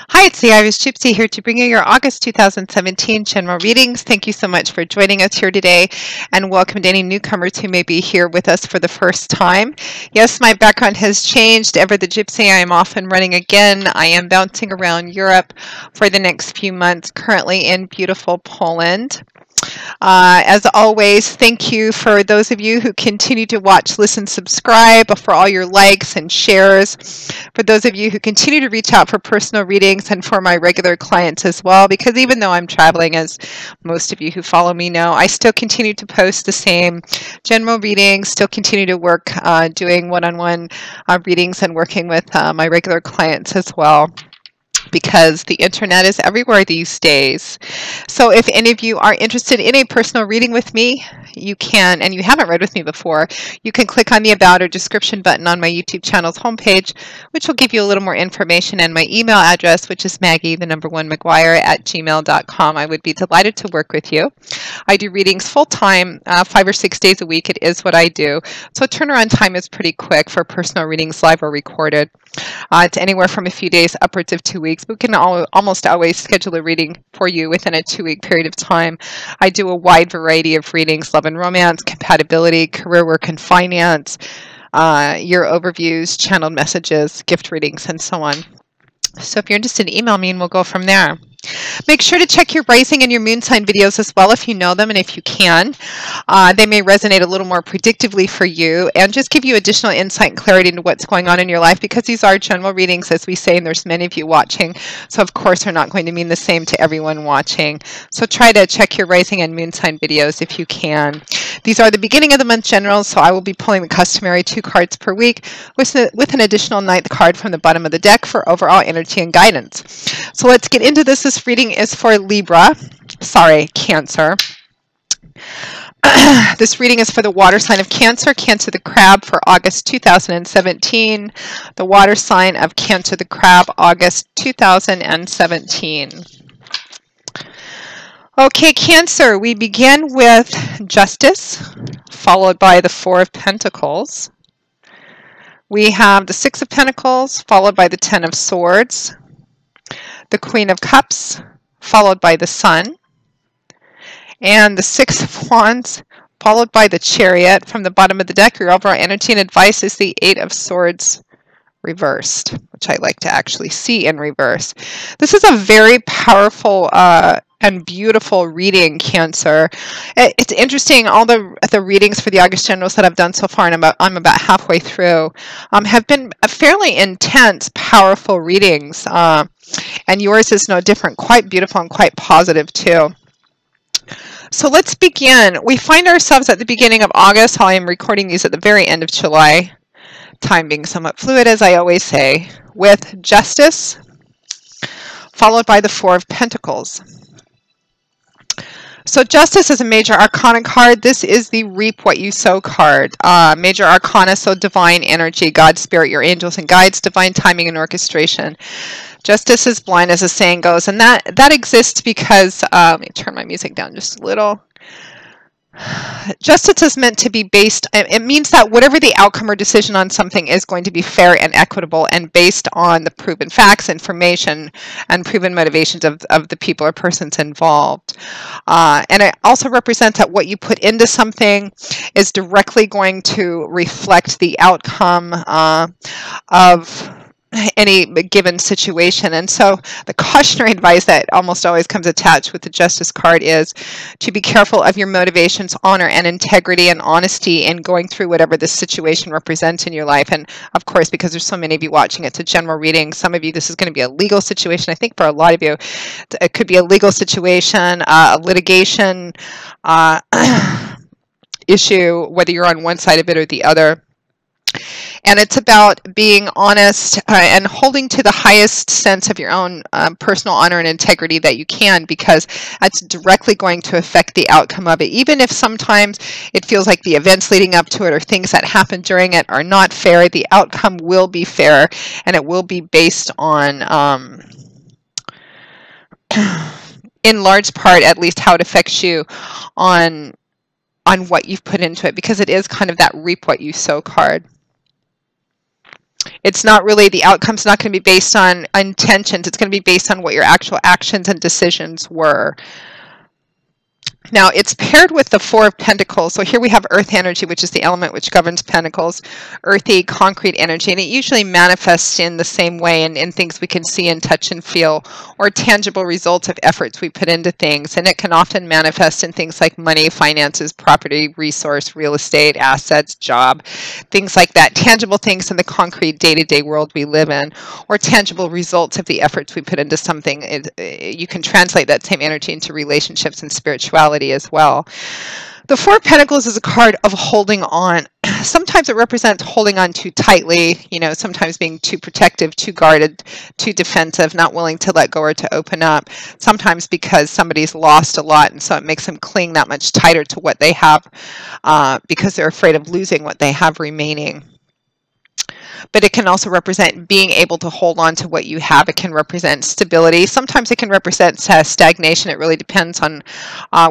Hi, it's the Irish Gypsy here to bring you your August 2017 general readings. Thank you so much for joining us here today, and welcome to any newcomers who may be here with us for the first time. Yes, my background has changed. Ever the Gypsy, I am off and running again. I am bouncing around Europe for the next few months, currently in beautiful Poland. As always, thank you for those of you who continue to watch, listen, subscribe, for all your likes and shares, for those of you who continue to reach out for personal readings, and for my regular clients as well, because even though I'm traveling, as most of you who follow me know, I still continue to post the same general readings, still continue to work doing one-on-one readings and working with my regular clients as well, because the internet is everywhere these days. So if any of you are interested in a personal reading with me, you can, and you haven't read with me before, you can click on the About or Description button on my YouTube channel's homepage, which will give you a little more information, and my email address, which is Maggie1McGuire@gmail.com. I would be delighted to work with you. I do readings full-time, 5 or 6 days a week. It is what I do. So turnaround time is pretty quick for personal readings, live or recorded. It's anywhere from a few days upwards of 2 weeks. We can almost always schedule a reading for you within a 2-week period of time. I do a wide variety of readings: love and romance, compatibility, career, work, and finance, year overviews, channeled messages, gift readings, and so on. So if you're interested, email me and we'll go from there. Make sure to check your rising and your moon sign videos as well if you know them and if you can. They may resonate a little more predictively for you and just give you additional insight and clarity into what's going on in your life, because these are general readings, as we say, and there's many of you watching. So of course they're not going to mean the same to everyone watching. So try to check your rising and moon sign videos if you can. These are the beginning of the month generals, so I will be pulling the customary 2 cards per week with an additional 9th card from the bottom of the deck for overall energy and guidance. So let's get into this. This reading is for Cancer. This reading is for the water sign of Cancer, Cancer the Crab, for August 2017. The water sign of Cancer the Crab, August 2017. Okay, Cancer, we begin with Justice, followed by the 4 of Pentacles. We have the 6 of Pentacles, followed by the 10 of Swords, the Queen of Cups, followed by the Sun, and the 6 of Wands, followed by the Chariot. From the bottom of the deck, your overall energy and advice is the 8 of Swords reversed, which I like to actually see in reverse. This is a very powerful and beautiful reading, Cancer. It's interesting, all the readings for the August generals that I've done so far, and I'm about halfway through, have been fairly intense, powerful readings, and yours is no different. Quite beautiful and quite positive too. So let's begin. We find ourselves at the beginning of August. I am recording these at the very end of July, time being somewhat fluid, as I always say, with Justice, followed by the 4 of Pentacles. So Justice is a major arcana card. This is the reap what you sow card. Major arcana, so divine energy, God, spirit, your angels and guides, divine timing and orchestration. Justice is blind, as the saying goes, and that exists because, let me turn my music down just a little. Justice is meant to be based, it means that whatever the outcome or decision on something is going to be fair and equitable and based on the proven facts, information, and proven motivations of the people or persons involved. And it also represents that what you put into something is directly going to reflect the outcome of any given situation. And so the cautionary advice that almost always comes attached with the Justice card is to be careful of your motivations, honor, and integrity and honesty in going through whatever this situation represents in your life. And of course, because there's so many of you watching, it's a general reading. Some of you, this is going to be a legal situation. I think for a lot of you, it could be a legal situation, a litigation issue, whether you're on one side of it or the other. And it's about being honest and holding to the highest sense of your own personal honor and integrity that you can, because that's directly going to affect the outcome of it. Even if sometimes it feels like the events leading up to it or things that happen during it are not fair, the outcome will be fair, and it will be based on, in large part at least, how it affects you on what you've put into it, because it is kind of that reap what you sow card. It's not really, the outcome's not going to be based on intentions. It's going to be based on what your actual actions and decisions were. Now, it's paired with the Four of Pentacles. So here we have earth energy, which is the element which governs pentacles, earthy, concrete energy, and it usually manifests in the same way in things we can see and touch and feel, or tangible results of efforts we put into things. And it can often manifest in things like money, finances, property, resource, real estate, assets, job, things like that. Tangible things in the concrete day-to-day world we live in, or tangible results of the efforts we put into something. You can translate that same energy into relationships and spirituality as well. The Four of Pentacles is a card of holding on. Sometimes it represents holding on too tightly, sometimes being too protective, too guarded, too defensive, not willing to let go or to open up. Sometimes because somebody's lost a lot, and so it makes them cling that much tighter to what they have because they're afraid of losing what they have remaining. But it can also represent being able to hold on to what you have. It can represent stability. Sometimes it can represent stagnation. It really depends on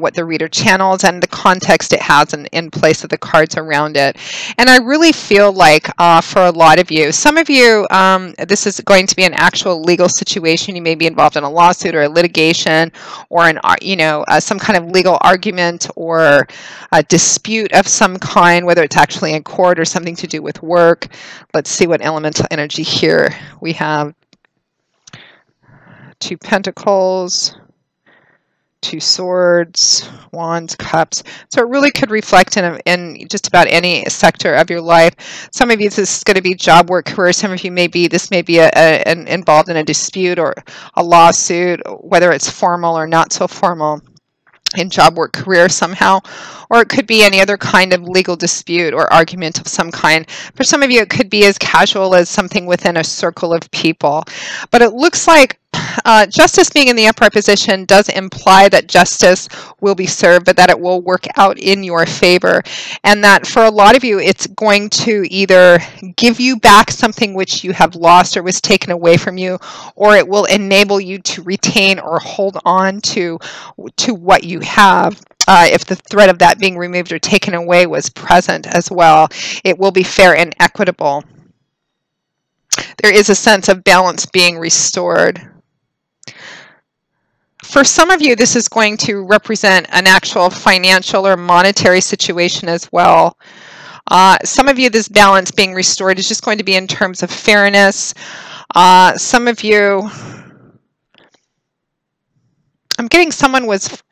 what the reader channels and the context it has in place of the cards around it. And I really feel like for a lot of you, some of you, this is going to be an actual legal situation. You may be involved in a lawsuit or a litigation or some kind of legal argument or a dispute of some kind, whether it's actually in court or something to do with work. Let's see what elemental energy here we have. Two Pentacles, Two Swords, Wands, Cups. So it really could reflect in just about any sector of your life. Some of you, this is going to be job, work, career. Some of you this may be involved in a dispute or a lawsuit, whether it's formal or not so formal, in job, work, career somehow, or it could be any other kind of legal dispute or argument of some kind. For some of you, it could be as casual as something within a circle of people. But it looks like justice being in the upright position does imply that justice will be served, but that it will work out in your favor. And that for a lot of you, it's going to either give you back something which you have lost or was taken away from you, or it will enable you to retain or hold on to what you have. If the threat of that being removed or taken away was present as well, it will be fair and equitable. There is a sense of balance being restored. For some of you, this is going to represent an actual financial or monetary situation as well. Some of you, this balance being restored is just going to be in terms of fairness. Some of you, I'm getting someone was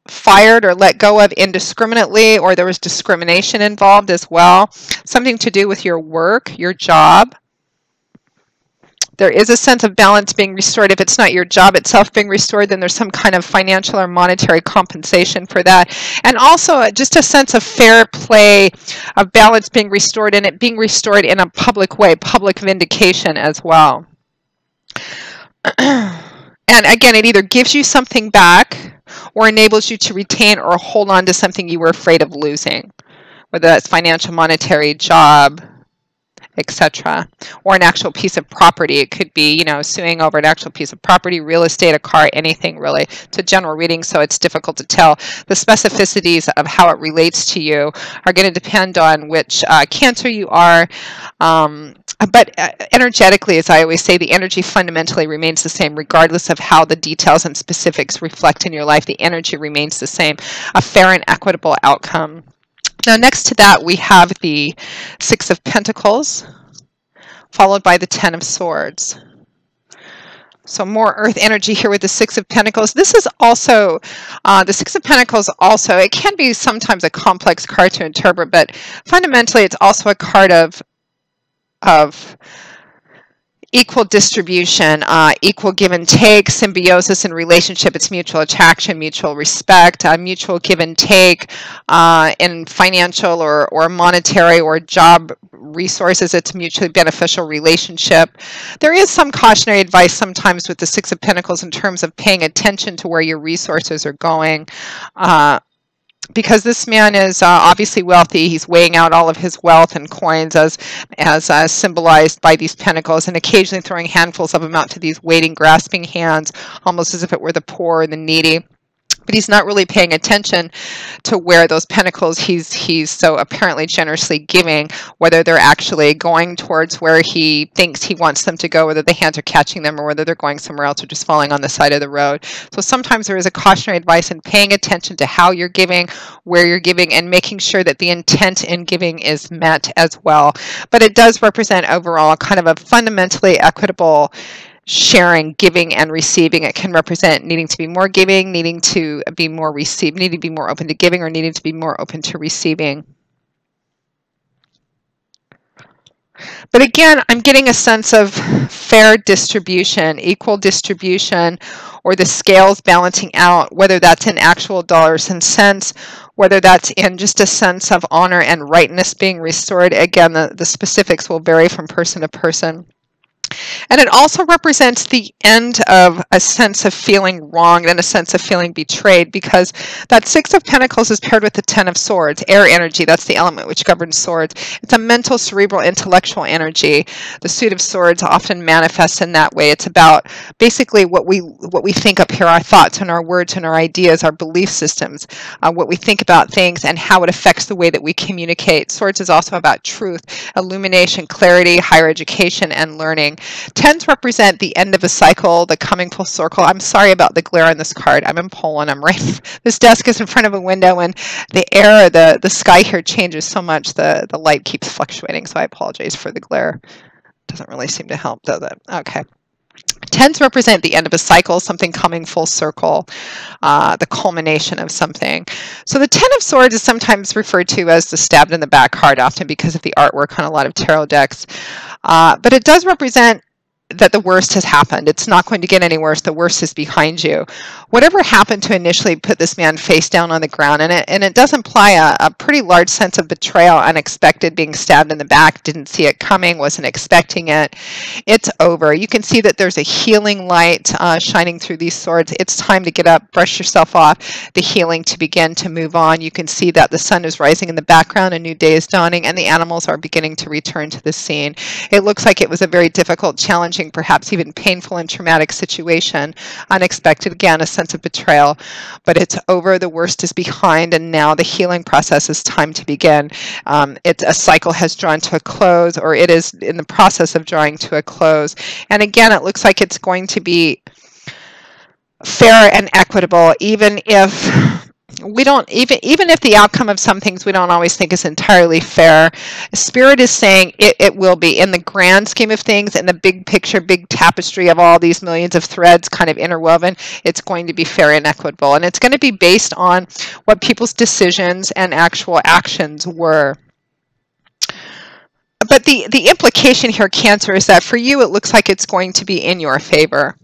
fired or let go of indiscriminately, or there was discrimination involved as well. Something to do with your work, your job. There is a sense of balance being restored. If it's not your job itself being restored, then there's some kind of financial or monetary compensation for that. And also just a sense of fair play, of balance being restored, and it being restored in a public way, public vindication as well. And again, it either gives you something back or enables you to retain or hold on to something you were afraid of losing, whether that's financial, monetary, job, etc., or an actual piece of property. It could be, suing over an actual piece of property, real estate, a car, anything really. It's a general reading, so it's difficult to tell. The specificities of how it relates to you are going to depend on which Cancer you are. But energetically, as I always say, the energy fundamentally remains the same, regardless of how the details and specifics reflect in your life. The energy remains the same, a fair and equitable outcome. Now, next to that, we have the Six of Pentacles, followed by the Ten of Swords. So more earth energy here with the Six of Pentacles. This is also, the Six of Pentacles also, it can be sometimes a complex card to interpret, but fundamentally it's also a card of equal distribution, equal give and take, symbiosis in relationship. It's mutual attraction, mutual respect, mutual give and take in financial or monetary or job resources. It's a mutually beneficial relationship. There is some cautionary advice sometimes with the Six of Pentacles in terms of paying attention to where your resources are going. Because this man is obviously wealthy. He's weighing out all of his wealth and coins as symbolized by these pentacles, and occasionally throwing handfuls of them out to these waiting, grasping hands, almost as if it were the poor and the needy. but he's not really paying attention to where those pentacles he's so apparently generously giving, whether they're actually going towards where he thinks he wants them to go, whether the hands are catching them, or whether they're going somewhere else or just falling on the side of the road. So sometimes there is a cautionary advice in paying attention to how you're giving, where you're giving, and making sure that the intent in giving is met as well. But it does represent overall kind of a fundamentally equitable sharing, giving, and receiving. It can represent needing to be more giving, needing to be more receive, needing to be more open to giving, or needing to be more open to receiving. But again, I'm getting a sense of fair distribution, equal distribution, or the scales balancing out, whether that's in actual dollars and cents, whether that's in just a sense of honor and rightness being restored. Again, the specifics will vary from person to person. And it also represents the end of a sense of feeling wronged and a sense of feeling betrayed, because that Six of Pentacles is paired with the Ten of Swords, air energy. That's the element which governs swords. It's a mental, cerebral, intellectual energy. The Suit of Swords often manifests in that way. It's about basically what we think up here, our thoughts and our words and our ideas, our belief systems, what we think about things and how it affects the way that we communicate. Swords is also about truth, illumination, clarity, higher education, and learning. Tens represent the end of a cycle, the coming full circle. I'm sorry about the glare on this card. I'm in Poland. I'm right. This desk is in front of a window, and the air, the sky here changes so much. The light keeps fluctuating, so I apologize for the glare. Doesn't really seem to help, does it? Okay. Tens represent the end of a cycle, something coming full circle, the culmination of something. So the Ten of Swords is sometimes referred to as the stabbed in the back card, often because of the artwork on a lot of tarot decks. But it does represent that the worst has happened. It's not going to get any worse. The worst is behind you. Whatever happened to initially put this man face down on the ground, and it does imply a pretty large sense of betrayal, unexpected, being stabbed in the back, didn't see it coming, wasn't expecting it. It's over. You can see that there's a healing light shining through these swords. It's time to get up, brush yourself off, the healing to begin to move on. You can see that the sun is rising in the background, a new day is dawning, and the animals are beginning to return to the scene. It looks like it was a very difficult, challenging, perhaps even painful and traumatic situation, unexpected, again, a sense of betrayal, but it's over, the worst is behind, and now the healing process is time to begin. A cycle has drawn to a close, or it is in the process of drawing to a close, and again, it looks like it's going to be fair and equitable, even if we don't, even if the outcome of some things we don't always think is entirely fair. Spirit is saying it will be, in the grand scheme of things, in the big picture, big tapestry of all these millions of threads kind of interwoven, it's going to be fair and equitable, and it's going to be based on what people's decisions and actual actions were. But the implication here, Cancer, is that for you it looks like it's going to be in your favor.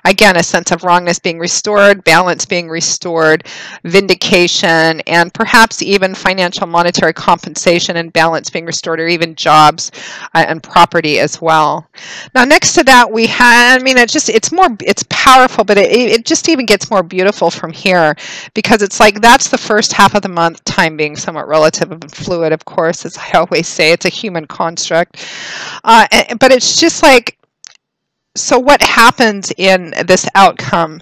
Again, a sense of wrongness being restored, balance being restored, vindication, and perhaps even financial monetary compensation and balance being restored, or even jobs and property as well. Now, next to that, we have, it's powerful, but it just even gets more beautiful from here, because it's like that's the first half of the month, time being somewhat relative and fluid, of course, as I always say, it's a human construct. But it's just like, so what happens in this outcome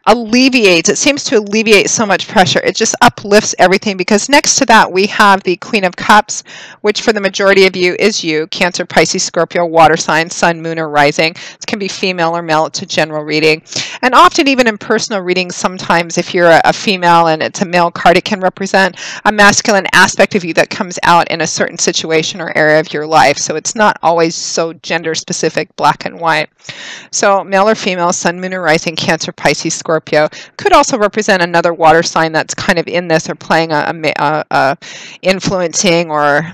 alleviates, it seems to alleviate so much pressure. It just uplifts everything, because next to that we have the Queen of Cups, which for the majority of you is you, Cancer, Pisces, Scorpio, water sign, sun, moon, or rising. It can be female or male. It's a general reading. And often even in personal readings, sometimes if you're a female and it's a male card, it can represent a masculine aspect of you that comes out in a certain situation or area of your life. So it's not always so gender specific, black and white. So male or female, sun, moon, or rising, Cancer, Pisces, Scorpio, could also represent another water sign that's kind of in this, or playing a influencing, or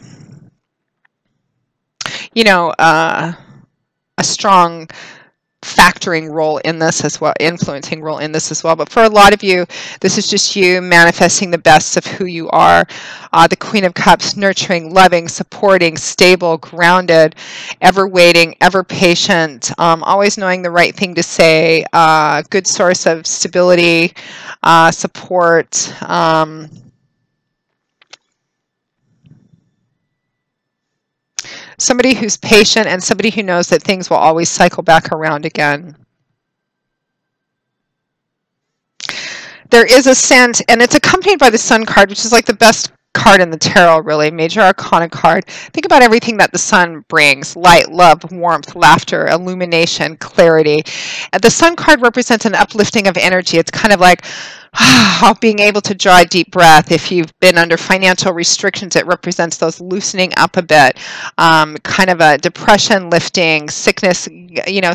a strong factoring role in this as well, influencing role in this as well. But for a lot of you, this is just you manifesting the best of who you are. The Queen of Cups, nurturing, loving, supporting, stable, grounded, ever waiting, ever patient, always knowing the right thing to say, good source of stability, support, somebody who's patient, and somebody who knows that things will always cycle back around again. there is a sense, and it's accompanied by the Sun card, which is like the best card in the tarot, really, major arcana card. Think about everything that the sun brings: light, love, warmth, laughter, illumination, clarity. And the Sun card represents an uplifting of energy. It's kind of like being able to draw a deep breath. If you've been under financial restrictions, it represents those loosening up a bit, kind of a depression lifting, sickness,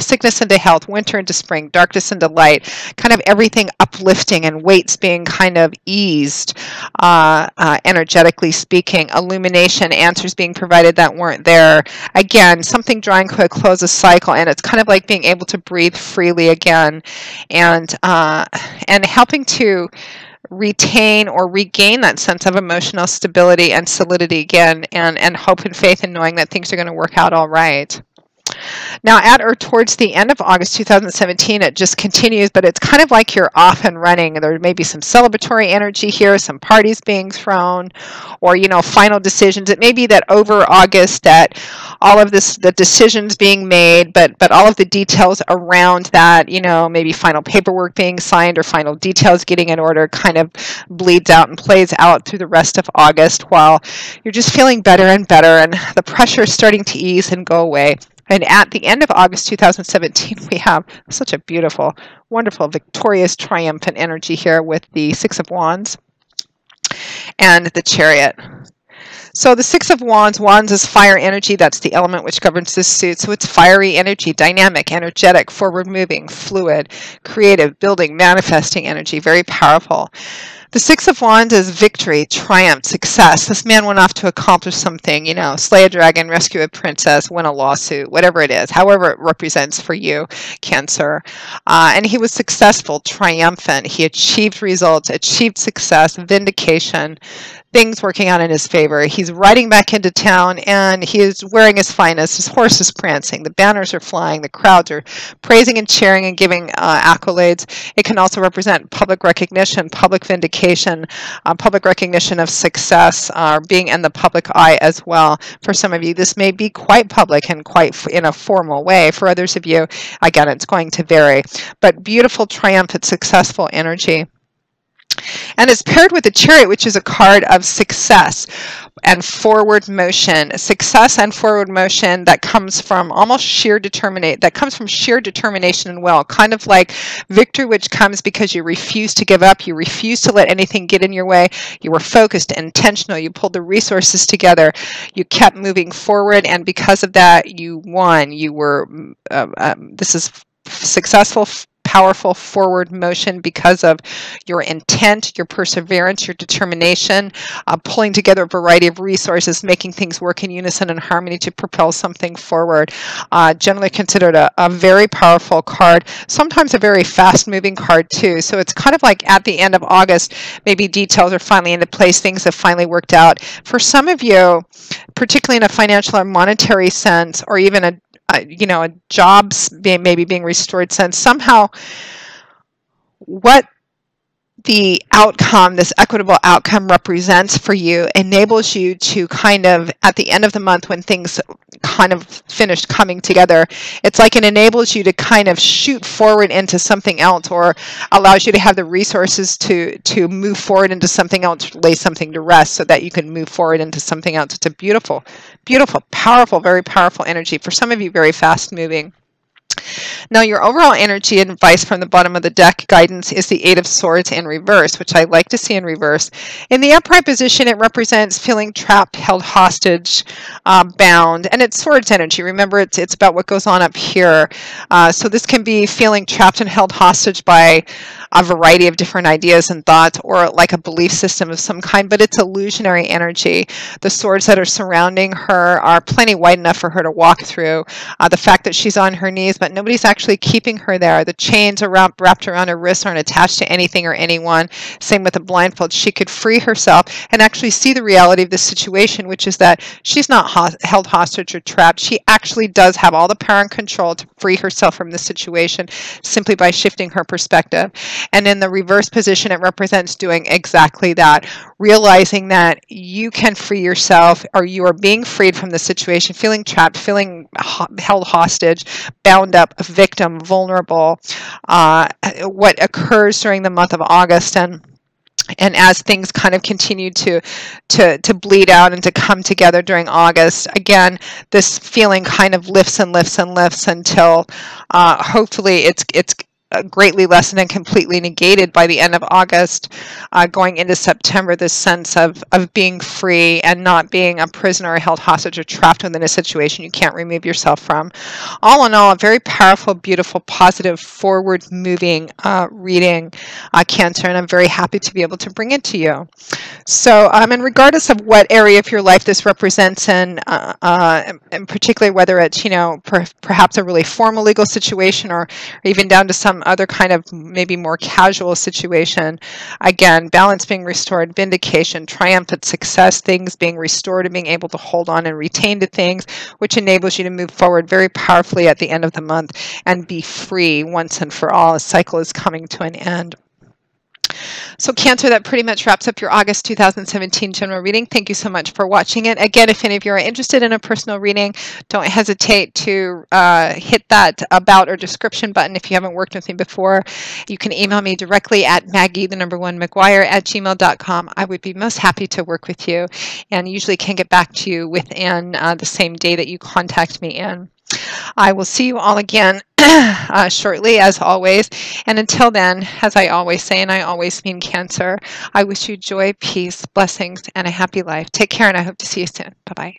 sickness into health, winter into spring, darkness into light, kind of everything uplifting and weights being kind of eased, energetically speaking, illumination, answers being provided that weren't there. Again, something drawing to a close, a cycle, and it's kind of like being able to breathe freely again, and helping to retain or regain that sense of emotional stability and solidity again, and hope and faith in knowing that things are going to work out all right. Now, at or towards the end of August 2017, it just continues, but it's kind of like you're off and running. There may be some celebratory energy here, some parties being thrown, or, final decisions. It may be that over August that all of the decisions being made, but all of the details around that, maybe final paperwork being signed or final details getting in order kind of bleeds out and plays out through the rest of August, while you're just feeling better and better, and the pressure is starting to ease and go away. And at the end of August 2017, we have such a beautiful, wonderful, victorious, triumphant energy here with the Six of Wands and the Chariot. So the Six of Wands, wands is fire energy. That's the element which governs this suit. So it's fiery energy, dynamic, energetic, forward-moving, fluid, creative, building, manifesting energy, very powerful. The Six of Wands is victory, triumph, success. This man went off to accomplish something, slay a dragon, rescue a princess, win a lawsuit, whatever it is, however it represents for you, Cancer. And he was successful, triumphant. He achieved results, achieved success, vindication, things working out in his favor. He's riding back into town, and he is wearing his finest. His horse is prancing. The banners are flying. The crowds are praising and cheering and giving accolades. It can also represent public recognition, public vindication, public recognition of success, being in the public eye as well. For some of you, this may be quite public and quite in a formal way. For others of you, again, it's going to vary. But beautiful, triumphant, successful energy. And it's paired with the Chariot, which is a card of success and forward motion. Success and forward motion that comes from almost sheer determination, and will. Kind of like victory, which comes because you refuse to give up, you refuse to let anything get in your way, you were focused, intentional, you pulled the resources together, you kept moving forward, and because of that, you won. You were, this is successful, powerful forward motion because of your intent, your perseverance, your determination, pulling together a variety of resources, making things work in unison and harmony to propel something forward. Generally considered a very powerful card, sometimes a very fast-moving card too. So it's kind of like at the end of August, maybe details are finally into place, things have finally worked out. For some of you, particularly in a financial or monetary sense, or even a jobs maybe being restored sense, somehow what the outcome, this equitable outcome represents for you, enables you to kind of, at the end of the month when things kind of finished coming together, it's like it enables you to kind of shoot forward into something else, or allows you to have the resources to move forward into something else, lay something to rest so that you can move forward into something else. It's a beautiful, beautiful, powerful, very powerful energy. For some of you, very fast moving. Now, your overall energy and advice from the bottom of the deck guidance is the Eight of Swords in reverse, which I like to see in reverse. In the upright position, it represents feeling trapped, held hostage, bound, and it's swords energy. Remember, it's about what goes on up here. So this can be feeling trapped and held hostage by a variety of different ideas and thoughts, or like a belief system of some kind, but it's illusionary energy. The swords that are surrounding her are plenty wide enough for her to walk through. The fact that she's on her knees, but nobody's actually keeping her there. The chains are wrapped around her wrists, aren't attached to anything or anyone. Same with the blindfold. She could free herself and actually see the reality of the situation, which is that she's not held hostage or trapped. She actually does have all the power and control to free herself from the situation simply by shifting her perspective. And in the reverse position, it represents doing exactly that, realizing that you can free yourself, or you are being freed from the situation, feeling trapped, feeling held hostage, bound up, a victim. victim, vulnerable, what occurs during the month of August, and as things kind of continue to bleed out and to come together during August, again, this feeling kind of lifts and lifts and lifts until hopefully it's greatly lessened and completely negated by the end of August, going into September, this sense of being free and not being a prisoner, held hostage, or trapped within a situation you can't remove yourself from. All in all, a very powerful, beautiful, positive, forward-moving reading, Cancer, and I'm very happy to be able to bring it to you. So, and regardless of what area of your life this represents, and particularly whether it's, you know, perhaps a really formal legal situation, or even down to some other kind of maybe more casual situation, again, balance being restored, vindication, triumphant success, things being restored and being able to hold on and retain to things, which enables you to move forward very powerfully at the end of the month and be free once and for all. A cycle is coming to an end. So Cancer, that pretty much wraps up your August 2017 general reading. Thank you so much for watching it. Again, if any of you are interested in a personal reading, don't hesitate to hit that about or description button. If you haven't worked with me before, you can email me directly at Maggie1McGuire@gmail.com. I would be most happy to work with you, and usually can get back to you within the same day that you contact me in. I will see you all again shortly, as always. And until then, as I always say, and I always mean, Cancer, I wish you joy, peace, blessings, and a happy life. Take care, and I hope to see you soon. Bye-bye.